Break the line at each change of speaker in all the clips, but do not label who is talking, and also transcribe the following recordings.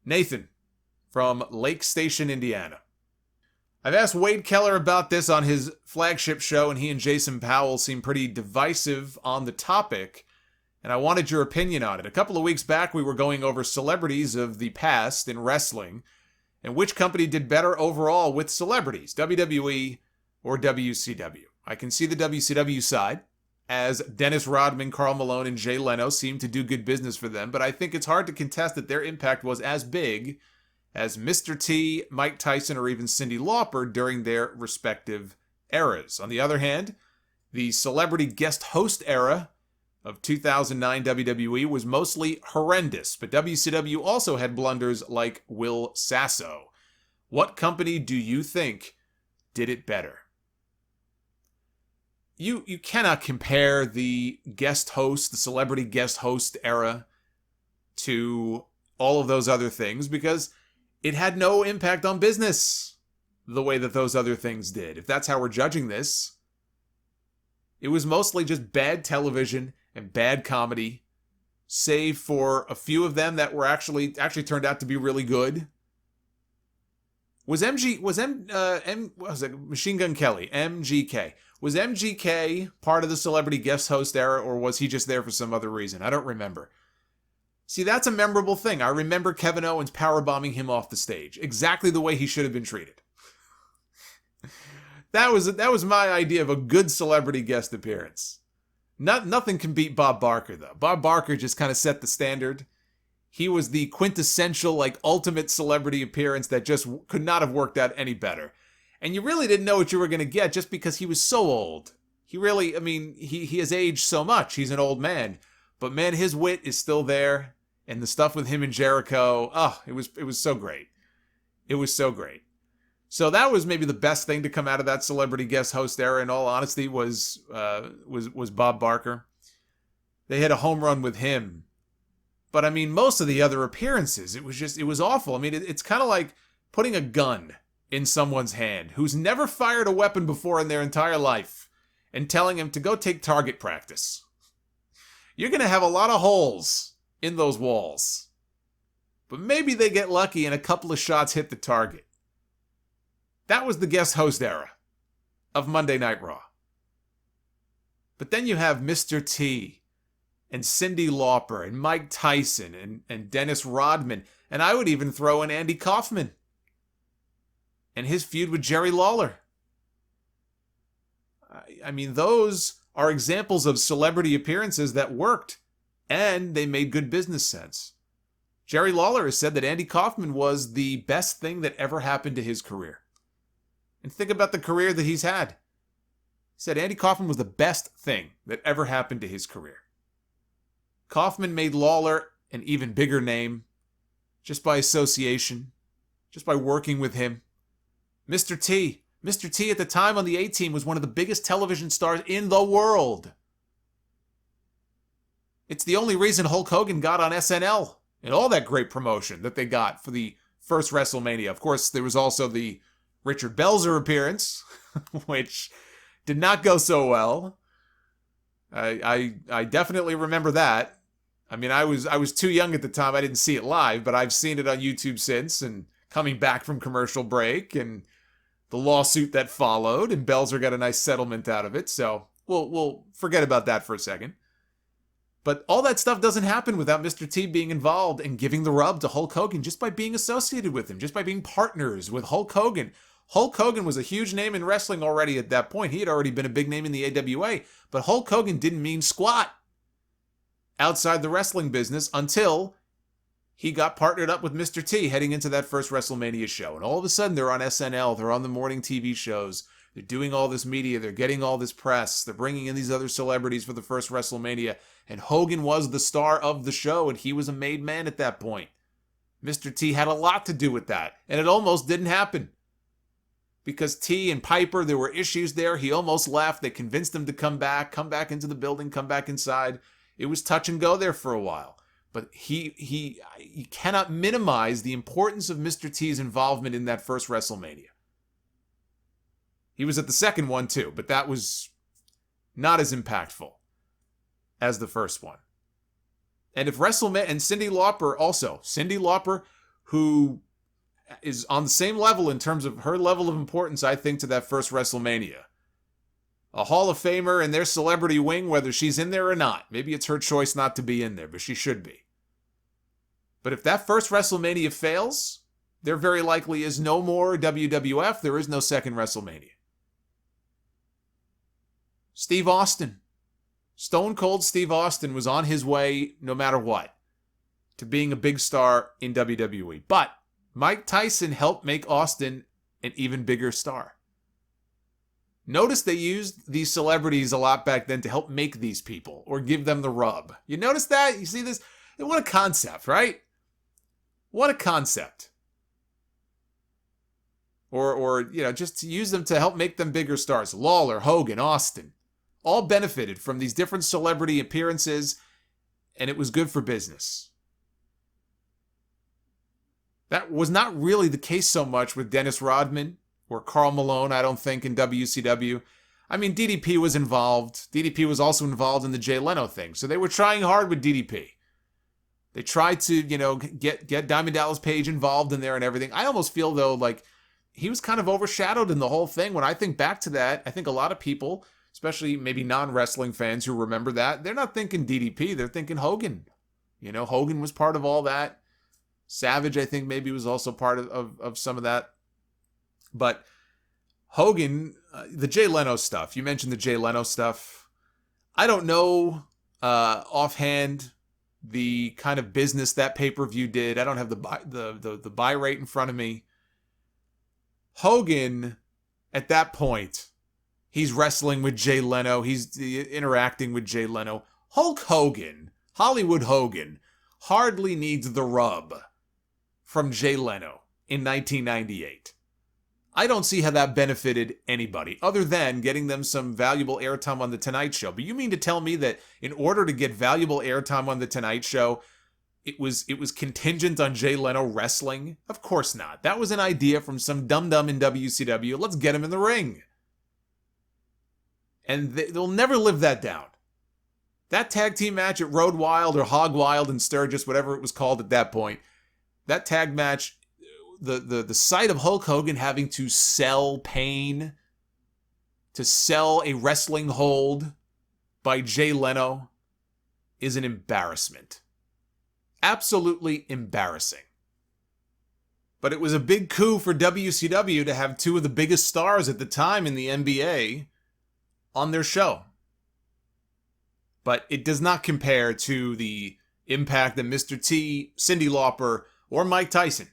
Nathan from Lake Station, Indiana. I've asked Wade Keller about this on his flagship show, and he and Jason Powell seem pretty divisive on the topic, and I wanted your opinion on it. A couple of weeks back, we were going over celebrities of the past in wrestling, and which company did better overall with celebrities, WWE or WCW. I can see the WCW side, as Dennis Rodman, Karl Malone, and Jay Leno seem to do good business for them, but I think it's hard to contest that their impact was as big as Mr. T, Mike Tyson, or even Cyndi Lauper during their respective eras. On the other hand, the celebrity guest host era of 2009 WWE was mostly horrendous, but WCW also had blunders like Will Sasso. What company do you think did it better? You cannot compare the guest host, the celebrity guest host era to all of those other things because it had no impact on business the way that those other things did. If that's how we're judging this, it was mostly just bad television and bad comedy, save for a few of them that were actually turned out to be really good. Was Machine Gun Kelly, MGK? Was MGK part of the celebrity guest host era, or was he just there for some other reason? I don't remember. See, that's a memorable thing. I remember Kevin Owens powerbombing him off the stage, exactly the way he should have been treated. That was my idea of a good celebrity guest appearance. Nothing can beat Bob Barker, though. Bob Barker just kind of set the standard. He was the quintessential, ultimate celebrity appearance that just could not have worked out any better. And you really didn't know what you were going to get just because he was so old. He has aged so much. He's an old man. But man, his wit is still there. And the stuff with him and Jericho, it was so great. It was so great. So that was maybe the best thing to come out of that celebrity guest host era, in all honesty, was Bob Barker. They had a home run with him. But I mean, most of the other appearances, it was awful. I mean, it's kind of like putting a gun in someone's hand who's never fired a weapon before in their entire life and telling him to go take target practice. You're going to have a lot of holes in those walls. But maybe they get lucky and a couple of shots hit the target. That was the guest host era of Monday Night Raw. But then you have Mr. T and Cyndi Lauper and Mike Tyson and Dennis Rodman. And I would even throw in Andy Kaufman and his feud with Jerry Lawler. I mean, those are examples of celebrity appearances that worked, and they made good business sense. Jerry Lawler has said that Andy Kaufman was the best thing that ever happened to his career. And think about the career that he's had. He said Andy Kaufman was the best thing that ever happened to his career. Kaufman made Lawler an even bigger name just by association, just by working with him. Mr. T at the time on the A-Team was one of the biggest television stars in the world. It's the only reason Hulk Hogan got on SNL and all that great promotion that they got for the first WrestleMania. Of course, there was also the Richard Belzer appearance, which did not go so well. I definitely remember that. I mean, I was too young at the time. I didn't see it live, but I've seen it on YouTube since, and coming back from commercial break and the lawsuit that followed, and Belzer got a nice settlement out of it. So we'll forget about that for a second. But all that stuff doesn't happen without Mr. T being involved and giving the rub to Hulk Hogan just by being associated with him, just by being partners with Hulk Hogan. Hulk Hogan was a huge name in wrestling already at that point. He had already been a big name in the AWA, but Hulk Hogan didn't mean squat outside the wrestling business until he got partnered up with Mr. T heading into that first WrestleMania show. And all of a sudden, they're on SNL, they're on the morning TV shows, they're doing all this media, they're getting all this press, they're bringing in these other celebrities for the first WrestleMania, and Hogan was the star of the show, and he was a made man at that point. Mr. T had a lot to do with that, and it almost didn't happen. Because T and Piper, there were issues there. He almost left. They convinced him to come back into the building, come back inside. It was touch and go there for a while. But you cannot minimize the importance of Mr. T's involvement in that first WrestleMania. He was at the second one too, but that was not as impactful as the first one. And if Cyndi Lauper also, Cyndi Lauper, who is on the same level in terms of her level of importance, I think, to that first WrestleMania. A Hall of Famer in their celebrity wing, whether she's in there or not. Maybe it's her choice not to be in there, but she should be. But if that first WrestleMania fails, there very likely is no more WWF. There is no second WrestleMania. Steve Austin. Stone Cold Steve Austin was on his way, no matter what, to being a big star in WWE. But Mike Tyson helped make Austin an even bigger star. Notice they used these celebrities a lot back then to help make these people or give them the rub. You notice that? You see this? What a concept, right? What a concept. Or just to use them to help make them bigger stars. Lawler, Hogan, Austin. All benefited from these different celebrity appearances, and it was good for business. That was not really the case so much with Dennis Rodman or Karl Malone, I don't think, in WCW. I mean, DDP was involved. DDP was also involved in the Jay Leno thing. So they were trying hard with DDP. They tried to, get Diamond Dallas Page involved in there and everything. I almost feel, though, like he was kind of overshadowed in the whole thing. When I think back to that, I think a lot of people, especially maybe non-wrestling fans who remember that, they're not thinking DDP. They're thinking Hogan. Hogan was part of all that. Savage, I think, maybe was also part of some of that. But Hogan, the Jay Leno stuff, you mentioned the Jay Leno stuff. I don't know offhand the kind of business that pay-per-view did. I don't have the buy rate in front of me. Hogan, at that point, he's wrestling with Jay Leno. He's interacting with Jay Leno. Hulk Hogan, Hollywood Hogan, hardly needs the rub from Jay Leno in 1998. I don't see how that benefited anybody other than getting them some valuable airtime on The Tonight Show. But you mean to tell me that in order to get valuable airtime on The Tonight Show, it was contingent on Jay Leno wrestling? Of course not. That was an idea from some dum-dum in WCW. Let's get him in the ring. And they'll never live that down. That tag team match at Road Wild or Hog Wild and Sturgis, whatever it was called at that point, that tag match, the sight of Hulk Hogan having to sell pain, to sell a wrestling hold by Jay Leno is an embarrassment. Absolutely embarrassing. But it was a big coup for WCW to have two of the biggest stars at the time in the NBA on their show. But it does not compare to the impact that Mr. T, Cyndi Lauper, or Mike Tyson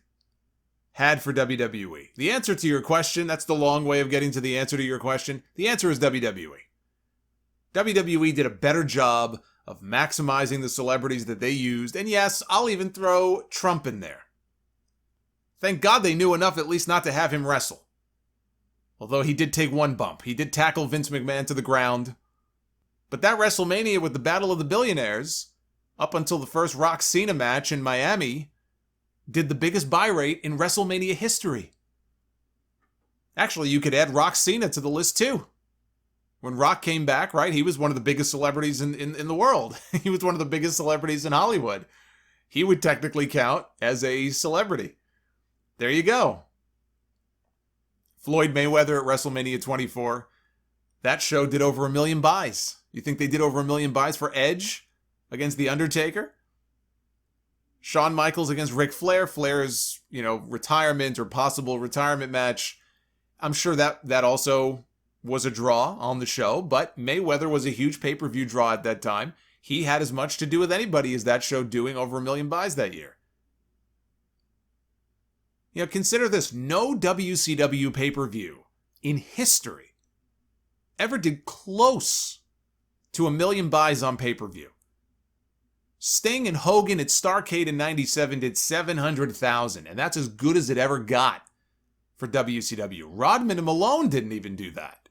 had for WWE. The answer to your question, that's the long way of getting to the answer to your question. The answer is WWE. WWE did a better job of maximizing the celebrities that they used. And yes, I'll even throw Trump in there. Thank God they knew enough at least not to have him wrestle. Although he did take one bump. He did tackle Vince McMahon to the ground. But that WrestleMania with the Battle of the Billionaires, up until the first Rock Cena match in Miami, did the biggest buy rate in WrestleMania history. Actually, you could add Rock Cena to the list too. When Rock came back, right, he was one of the biggest celebrities in the world. He was one of the biggest celebrities in Hollywood. He would technically count as a celebrity. There you go. Floyd Mayweather at WrestleMania 24. That show did over 1 million buys. You think they did over 1 million buys for Edge against The Undertaker? Shawn Michaels against Ric Flair. Flair's, retirement or possible retirement match. I'm sure that also was a draw on the show, but Mayweather was a huge pay-per-view draw at that time. He had as much to do with anybody as that show doing over 1 million buys that year. Consider this. No WCW pay-per-view in history ever did close to 1 million buys on pay-per-view. Sting and Hogan at Starrcade in 97 did 700,000, and that's as good as it ever got for WCW. Rodman and Malone didn't even do that.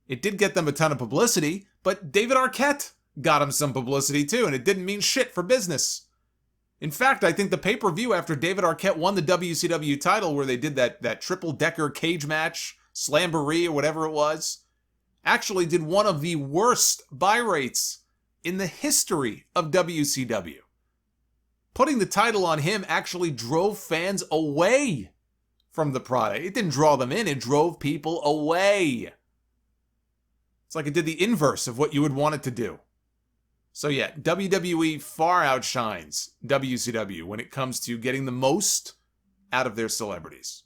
It did get them a ton of publicity, but David Arquette got him some publicity too, and it didn't mean shit for business. In fact, I think the pay-per-view after David Arquette won the WCW title, where they did that triple-decker cage match, Slamboree or whatever it was, actually did one of the worst buy rates in the history of WCW. Putting the title on him actually drove fans away from the product. It didn't draw them in, it drove people away. It's like it did the inverse of what you would want it to do. So yeah, WWE far outshines WCW when it comes to getting the most out of their celebrities.